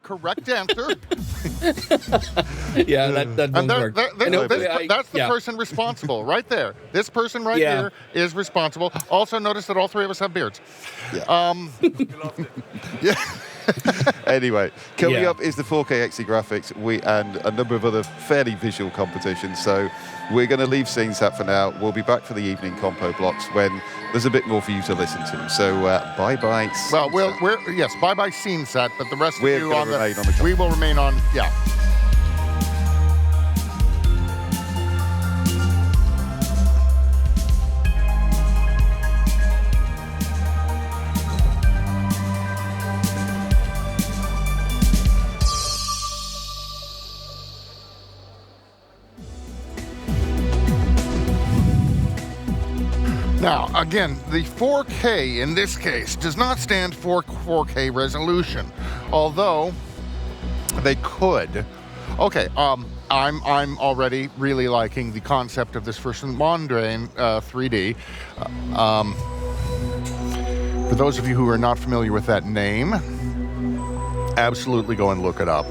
correct answer. Yeah, that And won't work. that's the person responsible right there. This person right here is responsible. Also, notice that all three of us have beards. Yeah. Yeah. Anyway, coming up is the 4K XE graphics and a number of other fairly visual competitions. So we're going to leave SceneSat for now. We'll be back for the evening Compo blocks when there's a bit more for you to listen to. So bye-bye. Well, yes, bye-bye SceneSat, but the rest of We're you gonna remain on the we will remain on, yeah. Now, again, the 4K in this case does not stand for 4K resolution, although they could. Okay, I'm already really liking the concept of this first Mondrian 3D. For those of you who are not familiar with that name, absolutely go and look it up.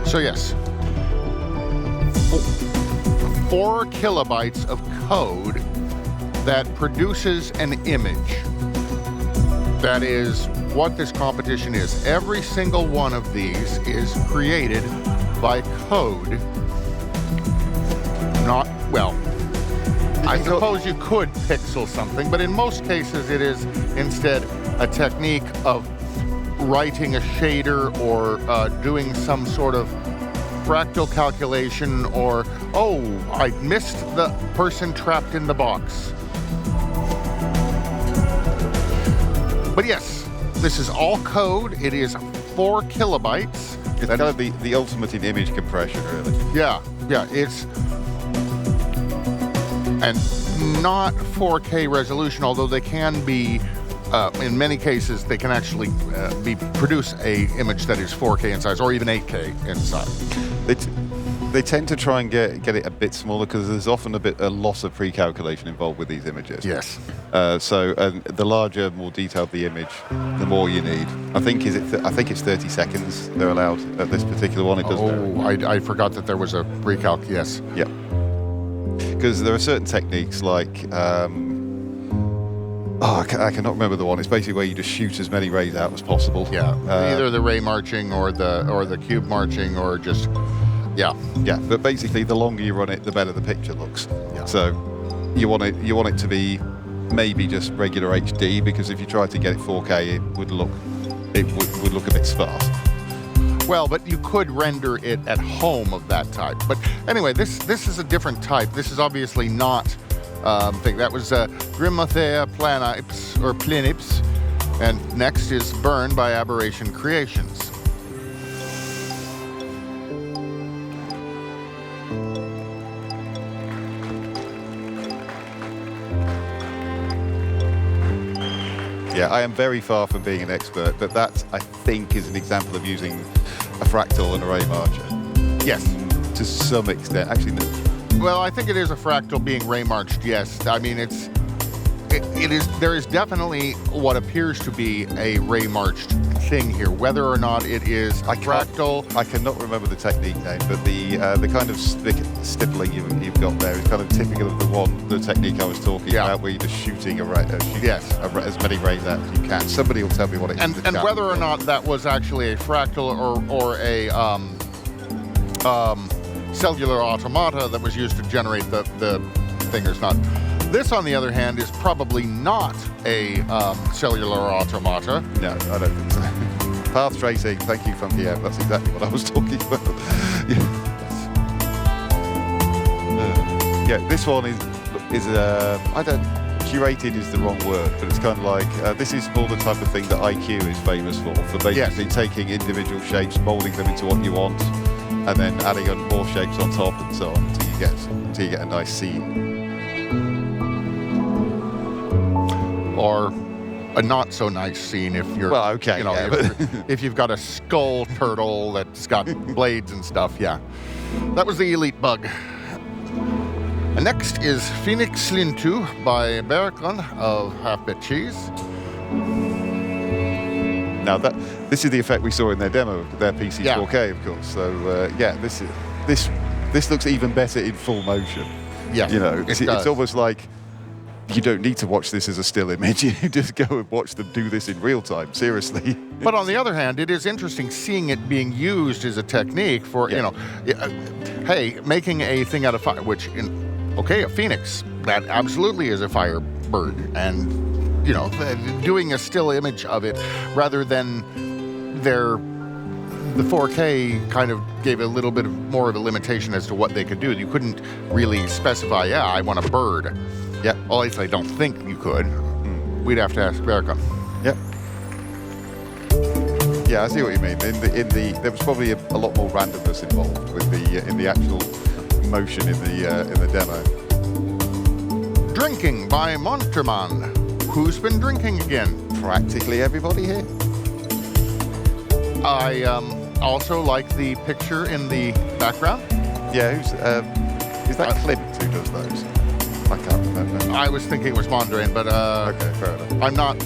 So yes, 4 kilobytes of code that produces an image. That is what this competition is. Every single one of these is created by code. Not, well, I suppose you could pixel something, but in most cases it is instead a technique of writing a shader or doing some sort of fractal calculation or, oh, I missed the person trapped in the box. But yes, this is all code. It is 4 kilobytes. It's kind of the ultimate in image compression, really. Yeah, it's and not 4K resolution, although they can be. In many cases, they can actually produce a image that is 4K in size, or even 8K in size. They tend to try and get it a bit smaller because there's often a loss of pre-calculation involved with these images. Yes. So the larger, more detailed the image, the more you need. I think it's 30 seconds they're allowed at this particular one. It does vary. I forgot that there was a pre-calc. Yes. Yeah. Because there are certain techniques like. I cannot remember the one. It's basically where you just shoot as many rays out as possible. Yeah, either the ray marching or the cube marching or just, yeah. But basically, the longer you run it, the better the picture looks. Yeah. So you want it to be maybe just regular HD, because if you try to get it 4K, it would look a bit sparse. Well, but you could render it at home of that type. But anyway, this is a different type. This is obviously not. Thing. That was grimothea, planipes, and next is Burn by Aberration Creations. Yeah, I am very far from being an expert, but that, I think, is an example of using a fractal and a ray marcher. Yes. To some extent. Actually, no. Well, I think it is a fractal being ray marched, yes. I mean, it is. There is definitely what appears to be a ray marched thing here. Whether or not it is a fractal, I cannot remember the technique name, but the kind of stippling you've got there is kind of typical of the technique I was talking about, where you're just shooting as many rays out as you can. Somebody will tell me what it is. And whether or not that was actually a fractal or a cellular automata that was used to generate the thing or not. This, on the other hand, is probably not a cellular automata. No, I don't think so. Path tracing, thank you, Funky M. That's exactly what I was talking about. Yeah, this one I don't. Curated is the wrong word, but it's kind of like this is more the type of thing that IQ is famous for basically taking individual shapes, molding them into what you want, and then adding on more shapes on top and so on until you get a nice scene. Or a not so nice scene if you're if you've got a skull turtle that's got blades and stuff. Yeah, that was the elite bug. And next is Feenikslintu by Bercon of Half-Bit Cheese. Now this is the effect we saw in their demo, their PC 4K, of course. So this looks even better in full motion. Yeah, it's almost like you don't need to watch this as a still image. You just go and watch them do this in real time. Seriously. But on the other hand, it is interesting seeing it being used as a technique for hey, making a thing out of fire, which a phoenix, that absolutely is a fire bird, and doing a still image of it rather than the 4K kind of gave a little bit more of a limitation as to what they could do. You couldn't really specify, I want a bird. Yeah, well, at least I don't think you could. We'd have to ask Bercon. Yep. Yeah, I see what you mean. There was probably a lot more randomness involved with in the actual motion in the demo. Drinking by Monterman. Who's been drinking again? Practically everybody here. I also like the picture in the background. Yeah, is that Clint who does those? I can't remember. I was thinking it was Mondrian, but okay, fair enough. I'm not.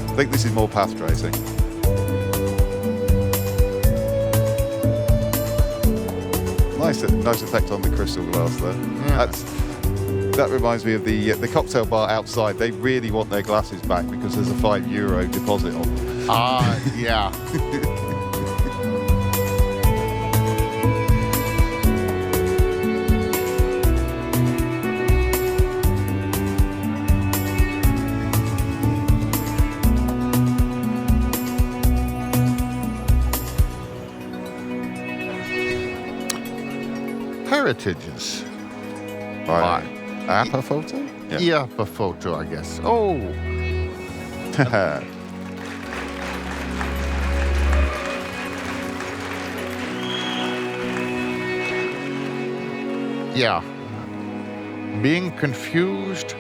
I think this is more path tracing. Nice effect on the crystal glass there. Yeah. That reminds me of the cocktail bar outside. They really want their glasses back because there's a €5 deposit on them. Yeah. Heritages. By iapafoto? Yeah. Iapafoto, I guess. Oh. Yeah. Being confused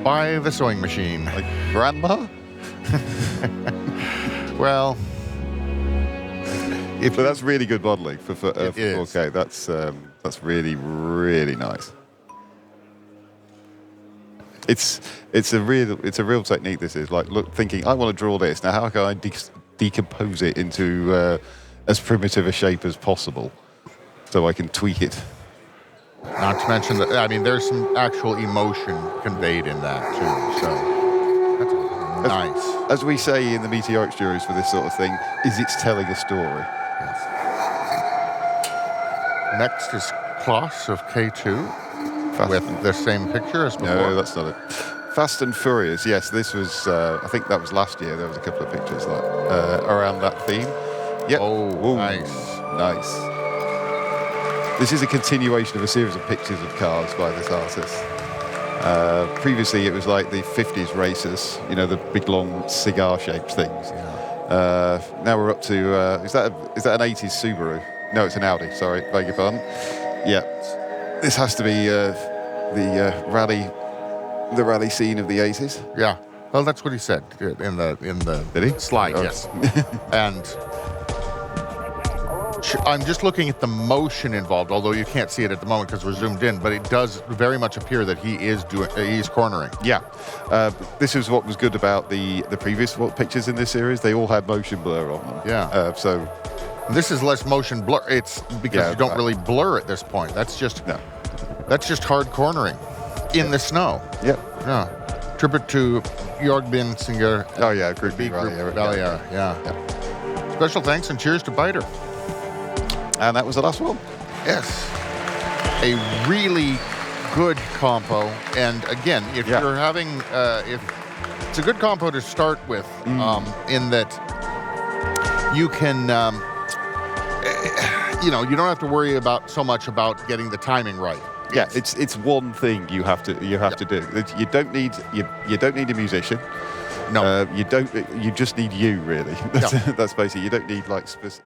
by the sewing machine. Like grandma? Well, but that's really good modeling for 4K. That's really, really nice. It's a real technique. This is like thinking I want to draw this now. How can I decompose it into as primitive a shape as possible, so I can tweak it. Not to mention that there's some actual emotion conveyed in that too. So that's nice. As we say in the Meteorics juries for this sort of thing, it's telling a story. Yes. Next is Klos of K2 with the same picture as before. No, that's not it. Fast and Furious. Yes, this was. I think that was last year. There was a couple of pictures around that theme. Yep. Oh, ooh, nice. This is a continuation of a series of pictures of cars by this artist. Previously, it was like the 50s racers, the big, long, cigar-shaped things. Yeah. Now we're up to, is that an 80s Subaru? No, it's an Audi, sorry, beg your pardon. Yeah. This has to be the rally scene of the 80s. Yeah. Well, that's what he said in the Did he? slide, oh. Yes. And I'm just looking at the motion involved, although you can't see it at the moment because we're zoomed in, but it does very much appear that he's cornering. Yeah. This is what was good about the previous pictures in this series. They all had motion blur on them. Yeah. So this is less motion blur. It's because you don't really blur at this point. That's just hard cornering in the snow. Yep. Yeah. Tribute to Jorgen Singer. Oh yeah, Group Valley. Yeah. Special thanks and cheers to Biter. And that was the last one. Yes. A really good compo. And again, if you're having, if it's a good compo to start with, in that you can, you don't have to worry about so much about getting the timing right. Yeah, it's one thing you have to do. You don't need a musician. No, you don't. You just need you, really. That's basically. You don't need like specific.